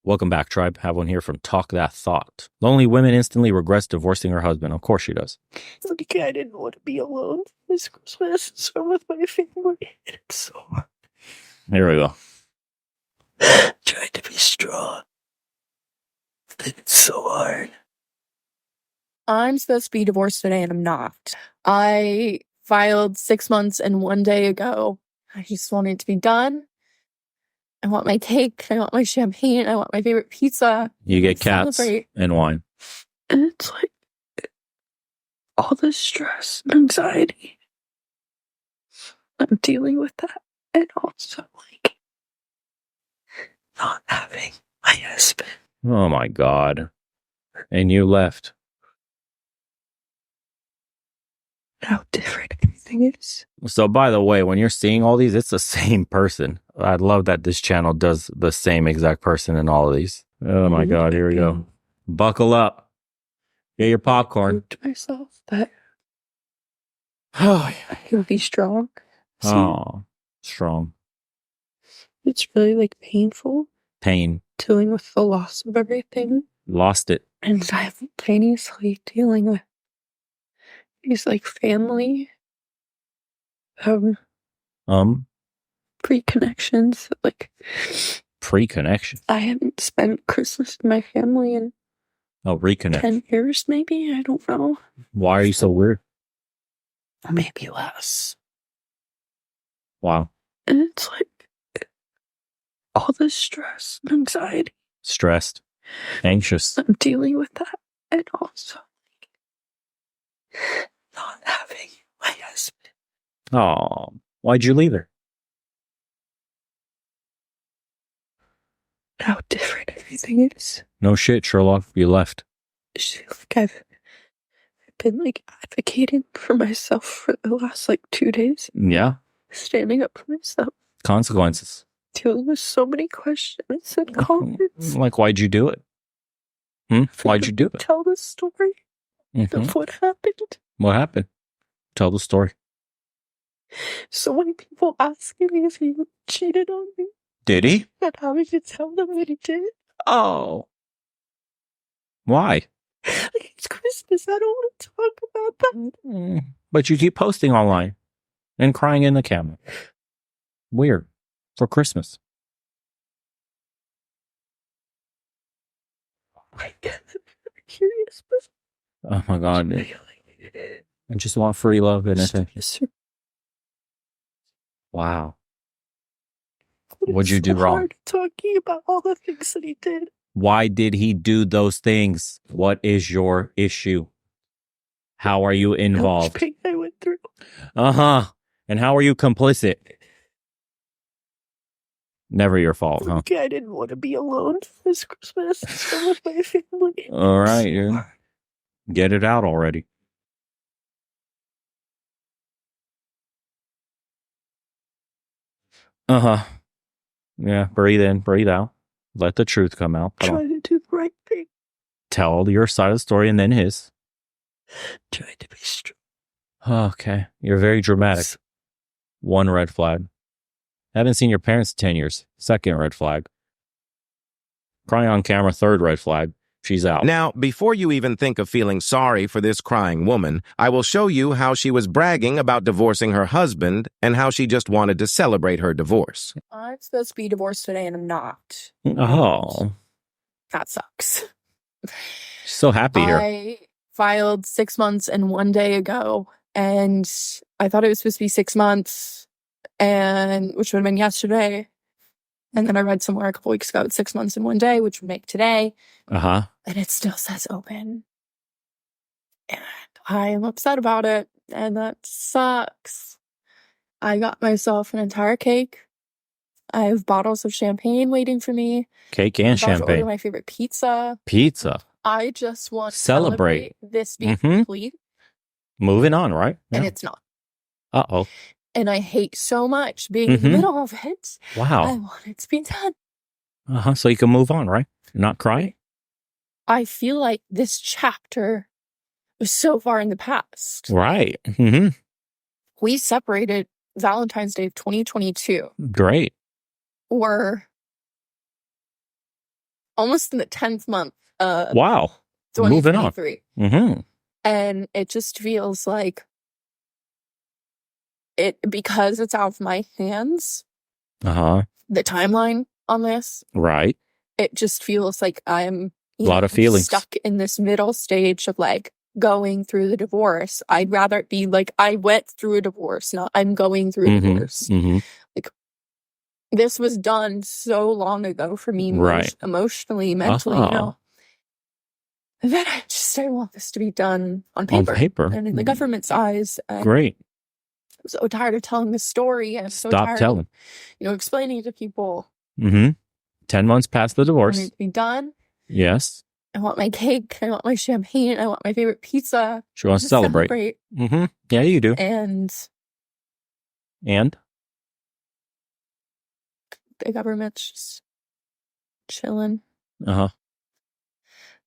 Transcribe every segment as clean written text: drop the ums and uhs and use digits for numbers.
Welcome back, tribe. Have one here from Talk That Thought. Lonely women instantly regrets divorcing her husband. Of course she does. Like, I didn't want to be alone this Christmas, so I'm with my family. It's so hard. Here we go. Trying to be strong. It's so hard. I'm supposed to be divorced today, and I'm not. I filed 6 months and 1 day ago. I just want it to be done. I want my cake. I want my champagne. I want my favorite pizza. You get cats Celebrate. and wine. And it's like all the stress and anxiety. I'm dealing with that. And also, like, not having my husband. Oh my God. And you left. How different everything is. So, by the way, when you're seeing all these, it's the same person. I love that this channel does the same exact person in all of these. Oh my God, here we go. Buckle up. Get your popcorn. I proved to myself that Oh, I can be strong. See, oh, strong. it's really like painful Pain. dealing with the loss of everything Lost it. and simultaneously dealing with these like family pre-connections. Like, Pre-connection. I haven't spent Christmas with my family in Oh, reconnect. 10 years maybe. I don't know. Why are you so weird? Maybe less. Wow. And it's like all this stress and anxiety. Stressed. Anxious. I'm dealing with that. And also, like, not having my husband. Oh, why'd you leave her? How different everything is. No shit, Sherlock. You left. Like, I've been like advocating for myself for the last like 2 days. Yeah. Standing up for myself. Consequences. Dealing with so many questions and comments. Like, why'd you do it? Why'd you do it? Tell the story of what happened. What happened? Tell the story. So many people asking me if he cheated on me. Did he? And having to tell them that he did. Oh. Why? Like, it's Christmas. I don't want to talk about that. But you keep posting online and crying in the camera. Weird. For Christmas. I guess I'm curious, but Oh my God. I just want free love and attention. Wow. What'd you do wrong? Hard talking about all the things that he did. Why did he do those things? What is your issue? How are you involved? How much pain I went through. And how are you complicit? Never your fault, huh? Like, I didn't want to be alone this Christmas. So with my family. All right, dude. Get it out already. Yeah, breathe in, breathe out. Let the truth come out. Trying to do the right thing. Tell your side of the story and then his. Trying to be strong. Okay. You're very dramatic. One red flag. Haven't seen your parents in 10 years. Second red flag. Crying on camera, third red flag. She's out. Now, before you even think of feeling sorry for this crying woman, I will show you how she was bragging about divorcing her husband and how she just wanted to celebrate her divorce. I'm supposed to be divorced today, and I'm not. Oh. That sucks. She's so happy here. I filed 6 months and 1 day ago, and I thought it was supposed to be 6 months, and which would have been yesterday. And then I read somewhere a couple weeks ago, it's 6 months and 1 day, which would make today. And it still says open. And I am upset about it. And that sucks. I got myself an entire cake. I have bottles of champagne waiting for me. Cake and champagne. Order my favorite pizza. Pizza. I just want to Celebrate this being complete. Moving on, right? And it's not. Uh-oh. And I hate so much being in the middle of it. Wow. I want it to be done. So you can move on, right? Not cry? I feel like this chapter was so far in the past. Right. We separated Valentine's Day of 2022. Great. Or almost in the 10th month of Wow. Moving on. 2023. Mm-hmm. And it just feels like because it's out of my hands, Uh-huh. the timeline on this, Right. it just feels like I'm A lot of feelings. stuck in this middle stage of like going through the divorce. I'd rather it be like I went through a divorce, not I'm going through a divorce. Mm-hmm. This was done so long ago for me, Right. emotionally, mentally, that I want this to be done on paper. On paper. And in the government's eyes. And Great. I'm so tired of telling this story, and I'm so Stop tired telling. of, explaining to people. Mm-hmm. 10 months past the I want divorce. it to be done. Yes. I want my cake. I want my champagne. I want my favorite pizza. She wants to celebrate. Mm-hmm. Yeah, you do. And the government's just chilling. Uh-huh.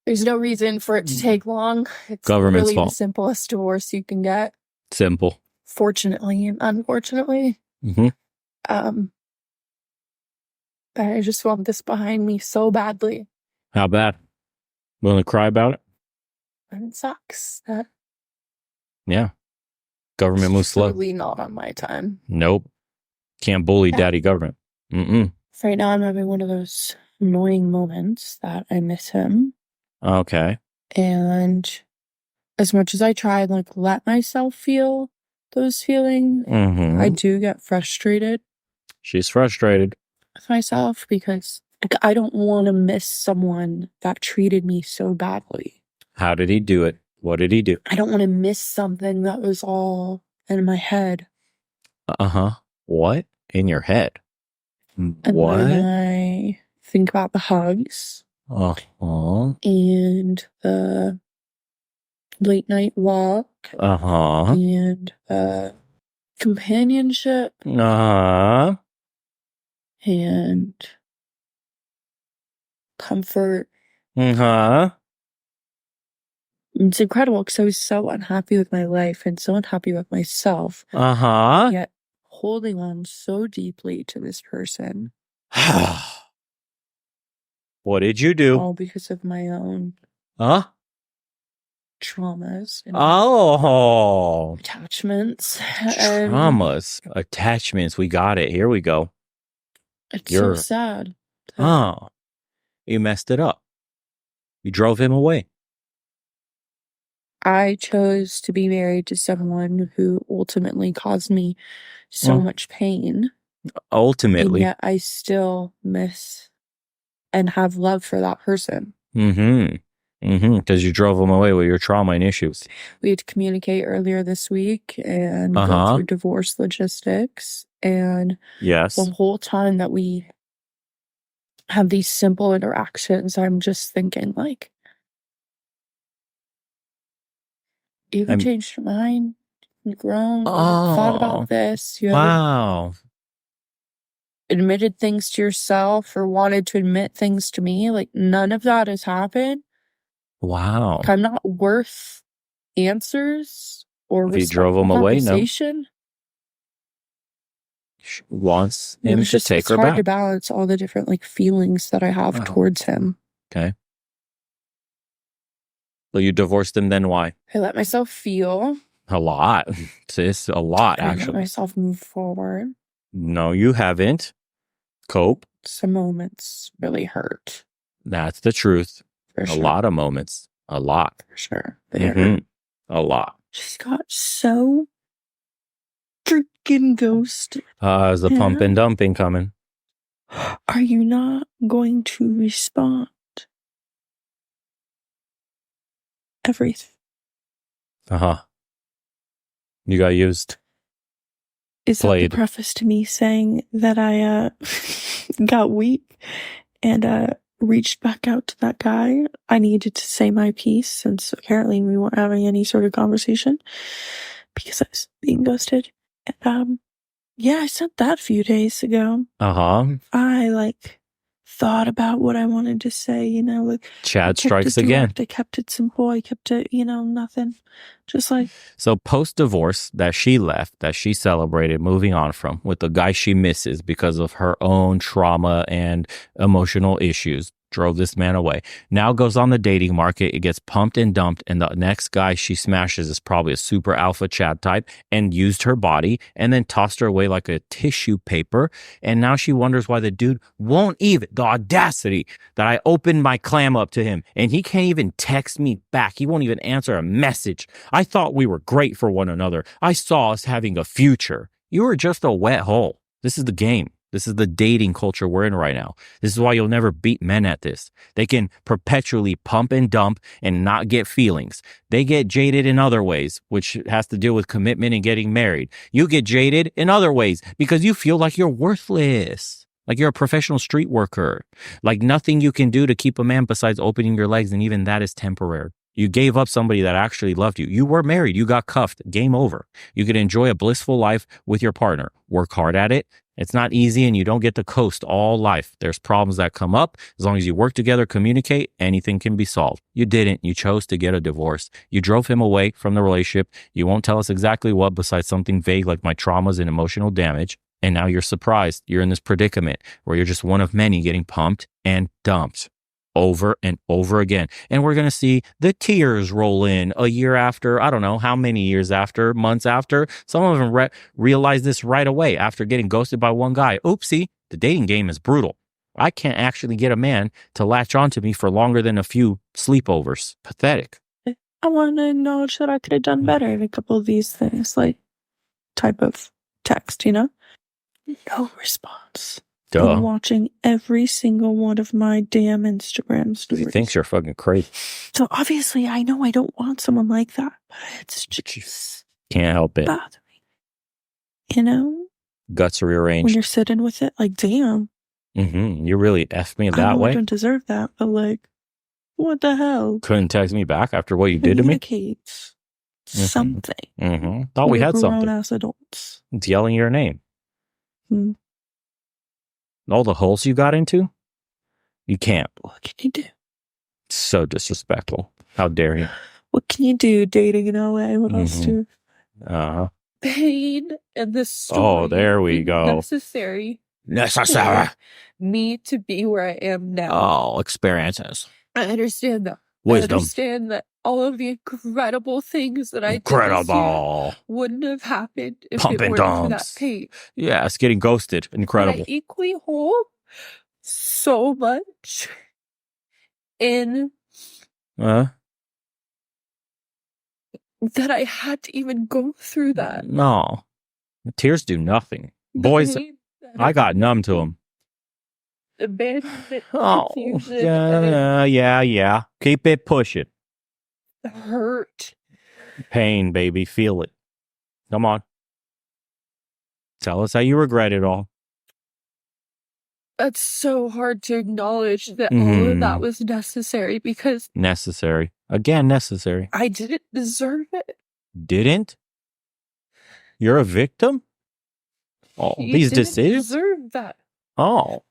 There's no reason for it to take long. It's Government's really fault. the simplest divorce you can get. Simple. Fortunately and unfortunately. Mm-hmm. But I just want this behind me so badly. How bad? Willing to cry about it? And it sucks that Yeah. Government moves slow. totally not on my time. Nope. Can't bully daddy government. Mm-mm. Right now I'm having one of those annoying moments that I miss him. Okay. And as much as I try and let myself feel those feelings, Mm-hmm. I do get frustrated She's frustrated. with myself because I don't want to miss someone that treated me so badly. How did he do it? What did he do? I don't want to miss something that was all in my head. Uh-huh. What? In your head? And What? then I think about the hugs Uh-huh. and the late night walk Uh-huh. and companionship Uh-huh. and comfort. Uh-huh. It's incredible because I was so unhappy with my life and so unhappy with myself, Uh-huh. yet holding on so deeply to this person, What did you do? all because of my own Huh? traumas and Oh. attachments. Traumas. Attachments. We got it. Here we go. It's You're- so sad. Oh. You messed it up. You drove him away. I chose to be married to someone who ultimately caused me so much pain. And Ultimately. yet I still miss and have love for that person. Mm-hmm. Mm-hmm. Because you drove him away with your trauma and issues. We had to communicate earlier this week and go Uh-huh. through divorce logistics. And Yes. the whole time that we have these simple interactions, I'm just thinking you've changed your mind, you've grown, you've thought Oh. about this, you haven't Wow. admitted things to yourself or wanted to admit things to me. None of that has happened. Wow. I'm not worth answers or If you drove him away, no. conversation. She wants him It's to just take it's her hard back. to balance all the different feelings that I have Wow. towards him. Okay. Well, you divorced him, then why? I let myself feel. A lot. Sis, a lot, I let actually. myself move forward. No, you haven't. Cope. Some moments really hurt. That's the truth. For A sure. lot of moments. A lot. For sure. They hurt. Mhm. A lot. Just got so freaking ghosted. Is the Yeah. pump and dumping coming? Are you not going to respond? Everything. Uh-huh. You got used. Is that Played. the preface to me saying that I got weak and reached back out to that guy? I needed to say my piece since apparently we weren't having any sort of conversation because I was being ghosted. Yeah, I said that a few days ago. Uh-huh. I thought about what I wanted to say, Chad I kept strikes it again. direct, I kept it simple, I kept it, nothing. Just So post-divorce that she left, that she celebrated moving on from with the guy she misses because of her own trauma and emotional issues. Drove this man away. Now goes on the dating market. It gets pumped and dumped. And the next guy she smashes is probably a super alpha Chad type and used her body and then tossed her away like a tissue paper. And now she wonders why the dude won't even, the audacity that I opened my clam up to him and he can't even text me back. He won't even answer a message. I thought we were great for one another. I saw us having a future. You were just a wet hole. This is the game. This is the dating culture we're in right now. This is why you'll never beat men at this. They can perpetually pump and dump and not get feelings. They get jaded in other ways, which has to deal with commitment and getting married. You get jaded in other ways because you feel like you're worthless. Like you're a professional street worker. Like nothing you can do to keep a man besides opening your legs, and even that is temporary. You gave up somebody that actually loved you. You were married. You got cuffed. Game over. You could enjoy a blissful life with your partner. Work hard at it. It's not easy and you don't get to coast all life. There's problems that come up. As long as you work together, communicate, anything can be solved. You didn't. You chose to get a divorce. You drove him away from the relationship. You won't tell us exactly what besides something vague like my traumas and emotional damage. And now you're surprised. You're in this predicament where you're just one of many getting pumped and dumped over and over again. And we're going to see the tears roll in a year after, I don't know how many years after, months after. Some of them realize this right away after getting ghosted by one guy. Oopsie, the dating game is brutal. I can't actually get a man to latch onto me for longer than a few sleepovers. Pathetic. I want to acknowledge that I could have done better in a couple of these things, like type of text, you know? No response. Duh. I'm watching every single one of my damn Instagram stories. He thinks you're fucking crazy. So obviously I know I don't want someone like that, but it's just can't help it. Bother me. You know? Guts rearranged. When you're sitting with it, like, damn. Mm-hmm. You really effed me I that know way? I don't deserve that, but like, what the hell? Couldn't text me back after what you did to me? Communicate something. Mm-hmm. Thought we had something. Grown-ass adults. It's yelling your name. Hmm. All the holes you got into? You can't. What can you do? So disrespectful. How dare you? What can you do dating in LA? What else do? Uh-huh. Pain and the story. Oh, there we go. Necessary. Necessary. Me to be where I am now. Oh, experiences. I understand that. Wisdom. I understand that all of the incredible things that I did this Incredible. year wouldn't have happened if Pump it and weren't for that dumps. pain. Yes, getting ghosted. Incredible. But I equally hold so much in Uh, that I had to even go through that. no. Tears do nothing. The Boys, pain that I got numb to them. abandonment, Oh, confusion, yeah. Keep it pushing. and hurt. Pain, baby. Feel it. Come on. Tell us how you regret it all. That's so hard to acknowledge that all of that was necessary because Necessary. Again, necessary. I didn't deserve it. Didn't? You're a victim? Oh, You these didn't decisions? deserve that. Oh.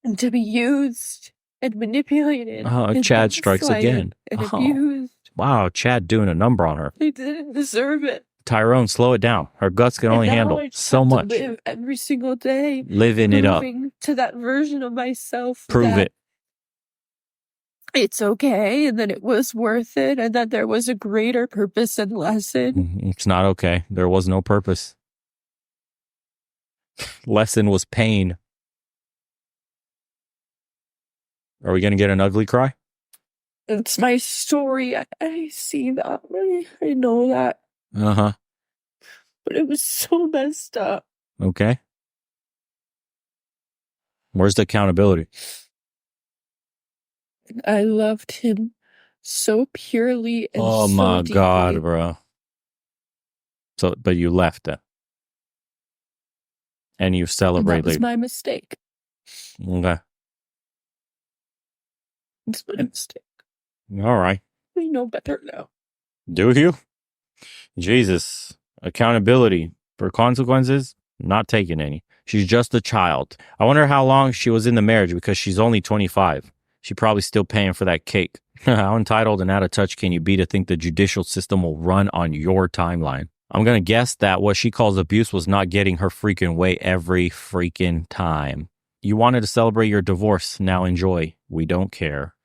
And to be used and manipulated. Oh, and Chad strikes gaslighted again. And Oh. abused. Wow, Chad doing a number on her. I didn't deserve it. Tyrone, slow it down. Her guts can only And now handle I just so have to much. live every single day. Living it up. Moving to that version of myself. Prove that it. It's okay. And that it was worth it. And that there was a greater purpose and lesson. It's not okay. There was no purpose. Lesson was pain. Are we going to get an ugly cry? It's my story. I see that. I know that. Uh-huh. But it was so messed up. Okay. Where's the accountability? I loved him so purely and Oh so my deeply. God, bro. So, but you left it. And you And that celebrate was later. my mistake. Okay. It's my mistake. All right. We know better now. Do you? Jesus. Accountability for consequences? Not taking any. She's just a child. I wonder how long she was in the marriage because she's only 25. She probably still paying for that cake. How entitled and out of touch can you be to think the judicial system will run on your timeline? I'm going to guess that what she calls abuse was not getting her freaking way every freaking time. You wanted to celebrate your divorce. Now enjoy. We don't care.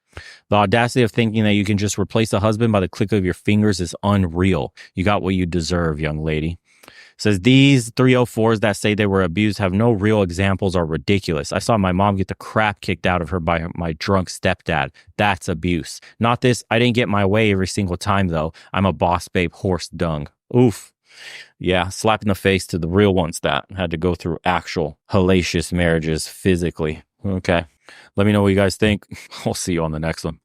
The audacity of thinking that you can just replace a husband by the click of your fingers is unreal. You got what you deserve, young lady. Says these 304s that say they were abused have no real examples or ridiculous. I saw my mom get the crap kicked out of her by my drunk stepdad. That's abuse. Not this, I didn't get my way every single time though. I'm a boss babe horse dung. Oof. Yeah, slap in the face to the real ones that had to go through actual hellacious marriages physically. Okay. Let me know what you guys think. I'll see you on the next one.